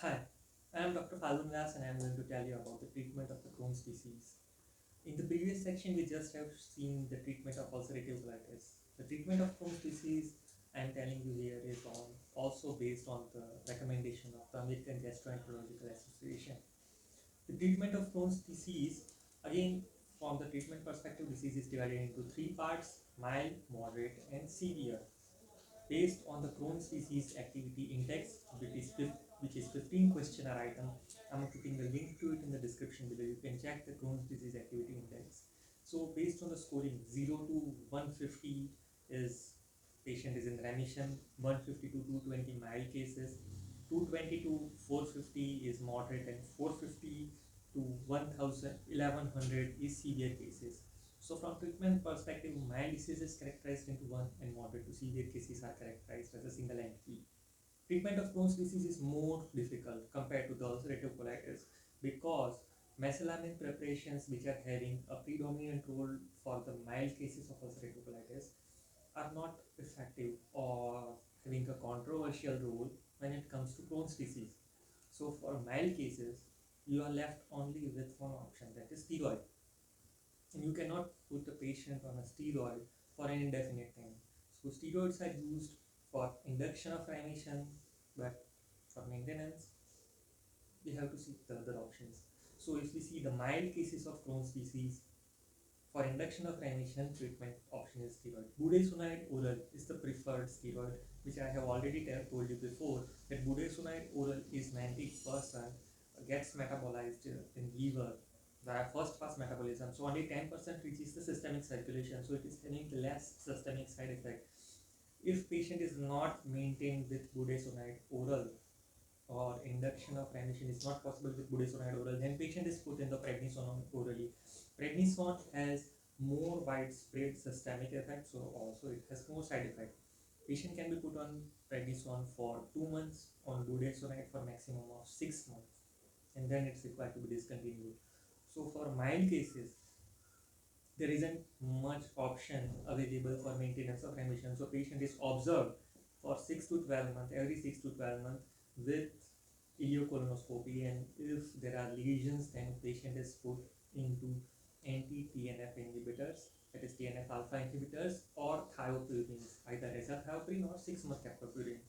Hi, I am Dr. Falgun Vyas and I am going to tell you about the treatment of the Crohn's disease. In the previous section, we just have seen the treatment of ulcerative colitis. The treatment of Crohn's disease I am telling you here is also based on the recommendation of the American Gastroenterological Association. The treatment of Crohn's disease, again, from the treatment perspective, disease is divided into three parts: mild, moderate, and severe. Based on the Crohn's disease activity index, which is 15 questionnaire item. I'm putting the link to it in the description below. You can check the Crohn's disease activity index. So based on the scoring 0 to 150 is patient is in remission, 150 to 220 mild cases, 220 to 450 is moderate, and 450 to 1000 1100 is severe cases. So from treatment perspective, mild disease is characterized into one and moderate to severe cases are characterized as a single entity. Treatment of Crohn's disease is more difficult compared to the ulcerative colitis because mesalamine preparations which are having a predominant role for the mild cases of ulcerative colitis are not effective or having a controversial role when it comes to Crohn's disease. So for mild cases, you are left only with one option, that is steroid, and you cannot put the patient on a steroid for an indefinite time. So steroids are used for induction of remission, but for maintenance, we have to seek the other options. So if we see the mild cases of Crohn's disease, for induction of remission, treatment option is steroid. Budesonide oral is the preferred steroid, which I have already told you before that budesonide oral is 90% gets metabolized in liver via first pass metabolism. So only 10% reaches the systemic circulation. So it is having less systemic side effect. If patient is not maintained with budesonide oral or induction of remission is not possible with budesonide oral, then patient is put in the prednisone orally. Prednisone has more widespread systemic effect, so also it has more side effect. Patient can be put on prednisone for 2 months, on budesonide for maximum of 6 months, and then it's required to be discontinued. So for mild cases, there isn't much option available for maintenance of remission. So patient is observed for 6 to 12 months, every 6 to 12 months with ileocolonoscopy, and if there are lesions, then patient is put into anti-TNF inhibitors, that is TNF alpha inhibitors, or thiopurines, either azathioprine or 6-month captoprine.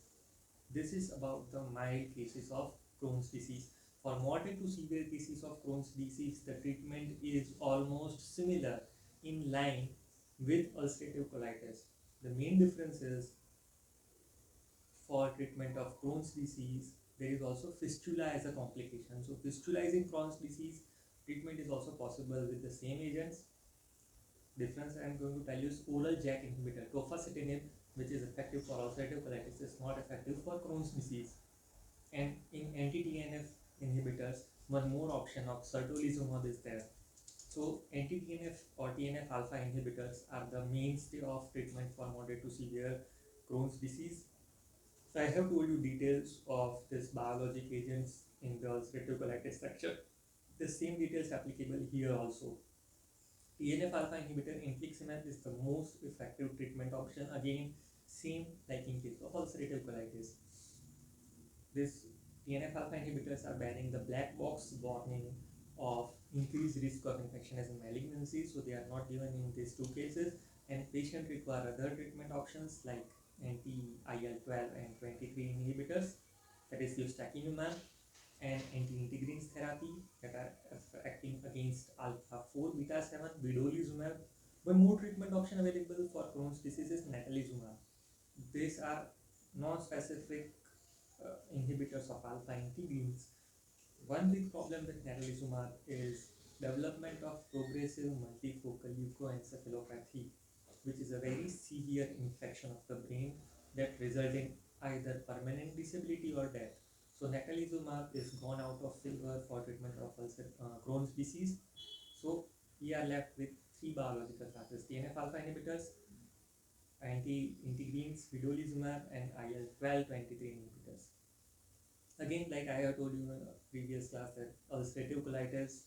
This is about the mild cases of Crohn's disease. For moderate to severe cases of Crohn's disease, the treatment is almost similar, in line with ulcerative colitis. The main difference is for treatment of Crohn's disease, there is also fistula as a complication. So fistula is in Crohn's disease, treatment is also possible with the same agents. Difference I am going to tell you is oral JAK inhibitor, tofacitinib, which is effective for ulcerative colitis, is not effective for Crohn's disease. And in anti-TNF inhibitors, one more option of certolizumab is there. So anti-TNF or TNF alpha inhibitors are the mainstay of treatment for moderate to severe Crohn's disease. So I have told you details of this biologic agents in the ulcerative colitis section. The same details applicable here also. TNF alpha inhibitor infliximab is the most effective treatment option. Again, same like in case of ulcerative colitis. This TNF alpha inhibitors are bearing the black box warning of increased risk of infection as a malignancy, so they are not given in these two cases, and patient require other treatment options like anti-IL-12 and 23 inhibitors, that is ustekinumab, and anti-integrins therapy that are acting against alpha 4 beta 7, vedolizumab. One more treatment option available for Crohn's disease is natalizumab. These are non-specific inhibitors of alpha integrins. One big problem with natalizumab is development of progressive multifocal leukoencephalopathy, which is a very severe infection of the brain that results in either permanent disability or death. So natalizumab is gone out of favor for treatment of Crohn's disease. So we are left with three biological classes: TNF alpha inhibitors, anti-integrins, vedolizumab, and IL-12 23 inhibitors. Again, like I have told you in the previous class, that ulcerative colitis,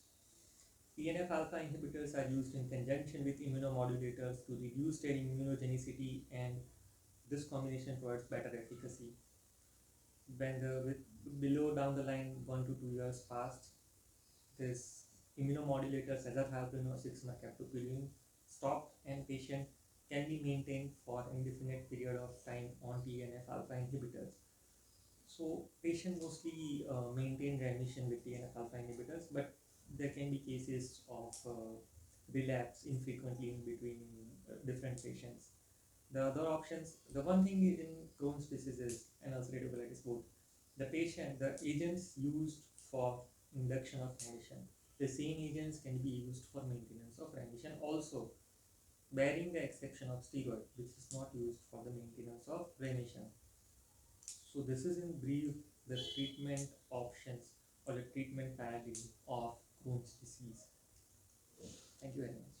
TNF alpha inhibitors are used in conjunction with immunomodulators to reduce their immunogenicity, and this combination provides better efficacy. when below down the line 1 to 2 years passed, this immunomodulators, azathioprine or 6-mercaptopurine, stopped, and patient can be maintained for indefinite period of time on TNF alpha inhibitors. So patient mostly maintain remission with TNF alpha inhibitors, but there can be cases of relapse infrequently in between different patients. The other options, the one thing in Crohn's disease is, and ulcerative colitis both, the agents used for induction of remission, the same agents can be used for maintenance of remission also, bearing the exception of steroid, which is not used for the maintenance of remission. So this is in brief the treatment options or the treatment paradigm of Crohn's disease. Thank you very much.